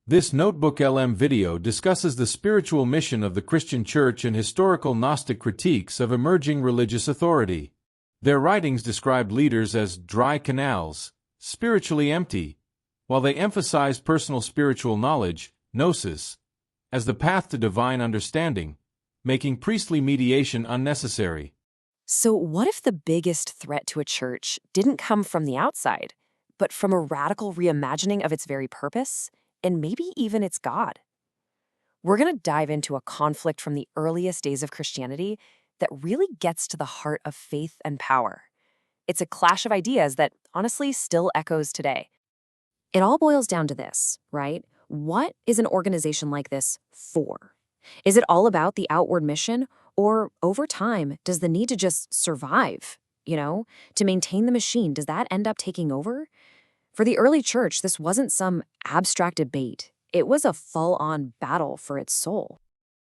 This Notebook LM video discusses the spiritual mission of the Christian Church and historical Gnostic critiques of emerging religious authority. Their writings describe leaders as dry canals, spiritually empty, while they emphasize personal spiritual knowledge, gnosis, as the path to divine understanding, making priestly mediation unnecessary. So what if the biggest threat to a church didn't come from the outside, but from a radical reimagining of its very purpose, and maybe even its God? We're going to dive into a conflict from the earliest days of Christianity that really gets to the heart of faith and power. It's a clash of ideas that honestly still echoes today. It all boils down to this, right? What is an organization like this for? Is it all about the outward mission, or over time, does the need to just survive, to maintain the machine, does that end up taking over? For the early church, this wasn't some abstract debate. It was a full-on battle for its soul.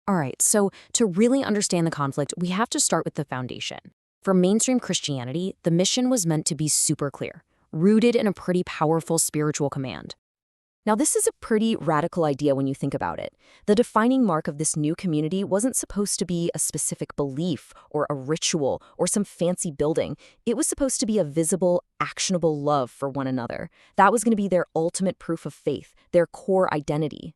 All right, so to really understand the conflict, we have to start with the foundation. For mainstream Christianity, the mission was meant to be super clear, rooted in a pretty powerful spiritual command. Now, this is a pretty radical idea when you think about it. The defining mark of this new community wasn't supposed to be a specific belief or a ritual or some fancy building. It was supposed to be a visible, actionable love for one another. That was going to be their ultimate proof of faith, their core identity.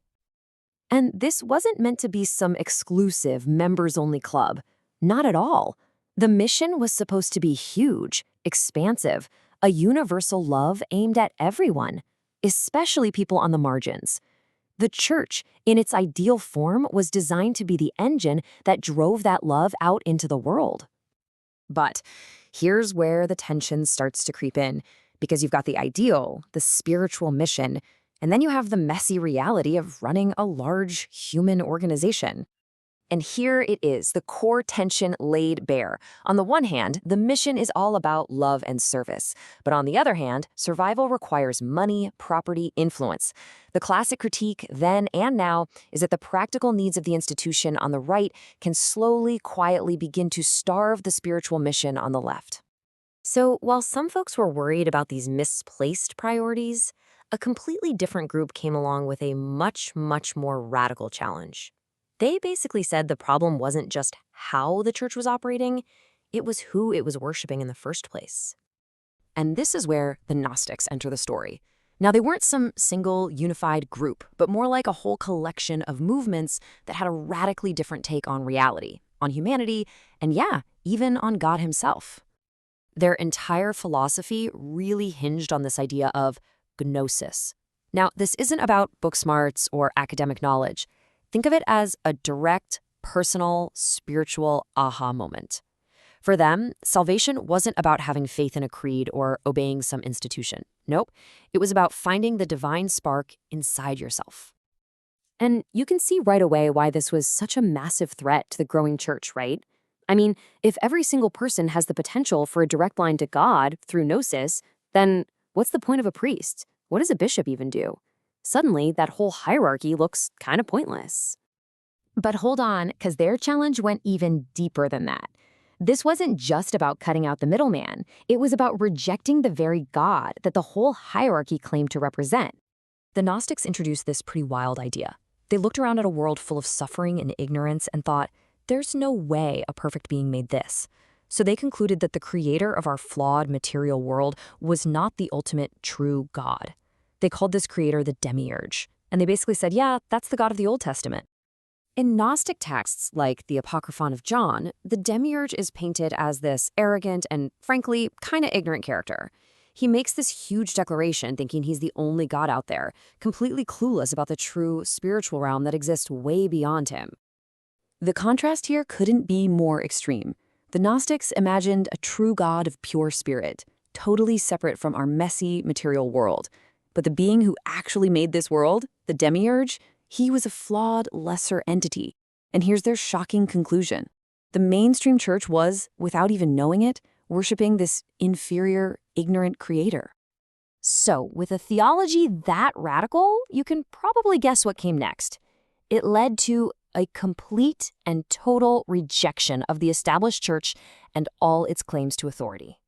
And this wasn't meant to be some exclusive, members-only club. Not at all. The mission was supposed to be huge, expansive, a universal love aimed at everyone, especially people on the margins. The church, in its ideal form, was designed to be the engine that drove that love out into the world. But here's where the tension starts to creep in, because you've got the ideal, the spiritual mission, and then you have the messy reality of running a large human organization. And here it is, the core tension laid bare. On the one hand, the mission is all about love and service. But on the other hand, survival requires money, property, influence. The classic critique then and now is that the practical needs of the institution on the right can slowly, quietly begin to starve the spiritual mission on the left. So while some folks were worried about these misplaced priorities, a completely different group came along with a much, much more radical challenge. They basically said the problem wasn't just how the church was operating, it was who it was worshiping in the first place. And this is where the Gnostics enter the story. Now, they weren't some single, unified group, but more like a whole collection of movements that had a radically different take on reality, on humanity, and even on God himself. Their entire philosophy really hinged on this idea of gnosis. Now, this isn't about book smarts or academic knowledge. Think of it as a direct, personal, spiritual aha moment. For them, salvation wasn't about having faith in a creed or obeying some institution. Nope, it was about finding the divine spark inside yourself. And you can see right away why this was such a massive threat to the growing church, right? I mean, if every single person has the potential for a direct line to God through gnosis, then what's the point of a priest? What does a bishop even do? Suddenly, that whole hierarchy looks kind of pointless. But hold on, because their challenge went even deeper than that. This wasn't just about cutting out the middleman. It was about rejecting the very God that the whole hierarchy claimed to represent. The Gnostics introduced this pretty wild idea. They looked around at a world full of suffering and ignorance and thought, there's no way a perfect being made this. So they concluded that the creator of our flawed material world was not the ultimate true God. They called this creator the demiurge, and they basically said, that's the God of the Old Testament. In Gnostic texts like the Apocryphon of John, the demiurge is painted as this arrogant and, frankly, kind of ignorant character. He makes this huge declaration thinking he's the only God out there, completely clueless about the true spiritual realm that exists way beyond him. The contrast here couldn't be more extreme. The Gnostics imagined a true God of pure spirit, totally separate from our messy material world. But the being who actually made this world, the demiurge, he was a flawed, lesser entity. And here's their shocking conclusion. The mainstream church was, without even knowing it, worshiping this inferior, ignorant creator. So, with a theology that radical, you can probably guess what came next. It led to a complete and total rejection of the established church and all its claims to authority.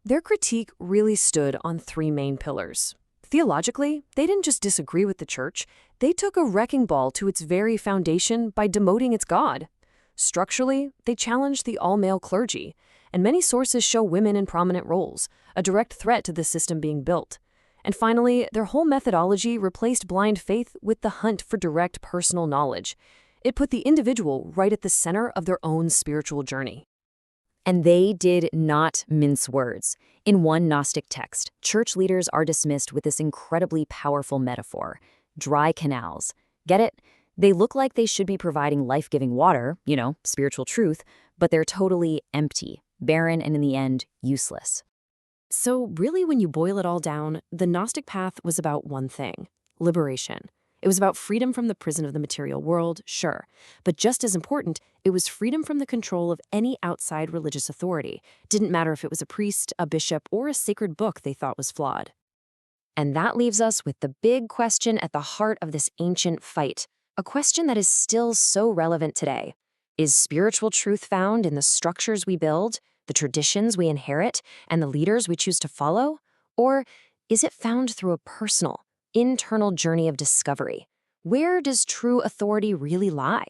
Their critique really stood on three main pillars. Theologically, they didn't just disagree with the church, they took a wrecking ball to its very foundation by demoting its God. Structurally, they challenged the all-male clergy, and many sources show women in prominent roles, a direct threat to the system being built. And finally, their whole methodology replaced blind faith with the hunt for direct personal knowledge. It put the individual right at the center of their own spiritual journey. And they did not mince words. In one Gnostic text, church leaders are dismissed with this incredibly powerful metaphor: dry canals. Get it? They look like they should be providing life-giving water, spiritual truth, but they're totally empty, barren, and in the end, useless. So really, when you boil it all down, the Gnostic path was about one thing: liberation. It was about freedom from the prison of the material world, sure, but just as important, it was freedom from the control of any outside religious authority. Didn't matter if it was a priest, a bishop, or a sacred book they thought was flawed. And that leaves us with the big question at the heart of this ancient fight, a question that is still so relevant today. Is spiritual truth found in the structures we build, the traditions we inherit, and the leaders we choose to follow? Or is it found through a personal, internal journey of discovery? Where does true authority really lie?